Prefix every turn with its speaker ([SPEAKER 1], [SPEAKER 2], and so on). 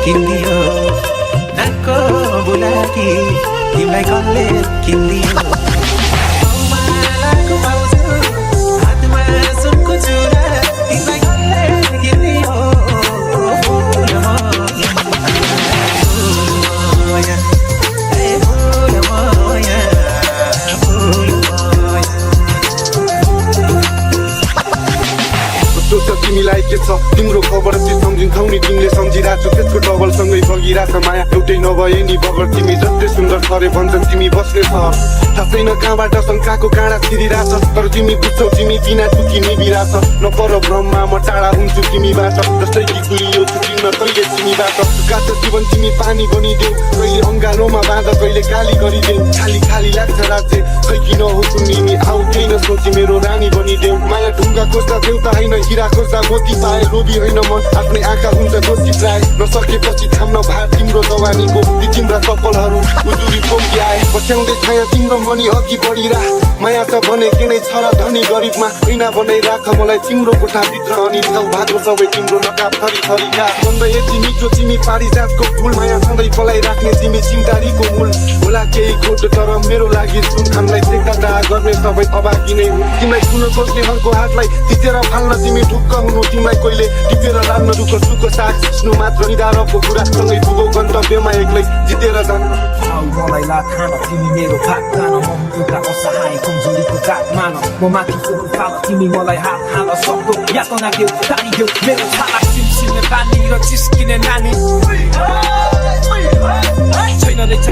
[SPEAKER 1] किनिदियो नाकको बुलाकी तिमीलाई कसले किनिदियो मालाको पाउँछु हातमा सुनको चुरा तिमीलाई कसले किनिदियो
[SPEAKER 2] तिमीलाई के छ तिम्रो खबर चाहिँ सम्झिन्छौ नि तिमीले सम्झिरहेको त्यसको डबलसँगै बगिरहेछ माया एउटै नभए नि बगर तिमी जस्तै सुन्दर छरे भन्छन् तिमी बस्ने सहर थाहा छैन कहाँबाट शङ्काको काँडा छिरिरहेछ तर तिमी बुझ्छौ तिमी बिना टुकी निभिरहेछ नपर भ्रममा म टाढा हुन्छु तिमीबाट जस्तै कि गुलियो छुटिन्न कहिले तिमीबाट काँचो जीवन तिमी पानी बनिदेऊ कहिले अङ्गालोमा बाँध कहिले गाली गरिदेऊ खाली खाली लाग्छ राज्य खै किन हो तिमी आऊ केही नसोची मेरो रानी बनिदेऊ माया ढुङ्गा खोज्दा देउता होइन हिरा खोज्दा मोती पाए लोभी होइन मन आफ्नै आँखा हुन्छ दोषी प्राय नसकेपछि थाम्न भार तिम्रो जवानीको ती तिम्रा चप्पलहरू उजुरी पोकी आए पछ्याउँदै छाया तिम्रो मनी अघि बढिरा माया छ भने किनै छ र धनी गरिबमा ऐना बनाइ राख मलाई तिम्रो कोठाभित्र अनि छेउ भागो सबै तिम्रो नकाब थरी थरीका सधैँ यति मिठो तिमी पारिजातको फुल माया सधैँ पलाई राख्ने तिमी चिन्तारीको मूल होला केही खोट तर मेरो लागि सुन खानलाई सेक्दा गर्ने सबै अभागी नै हुन् तिमीलाई सुन खोज्नेहरूको हातलाई तितेर फाल्न तिमी ढुक्क हुनु तिमीलाई कहिले टिपेर लान्न दुःख सुख साथ सिस्नु मात्र निधारको कुरा सँगै पुगौ गन्तव्यमा एक्लै जितेर जान्न
[SPEAKER 3] मलाई लात खान तिमी मेरो भाग खान म एउटा असहाय कमजोरीको जात मान म माथिको रूपाल तिमी मलाई हात हाल सक्दो यातना देऊ तानी देऊ मेरो छाला सिमसिमे पानी र चिस्किने नानी छैन रहेछ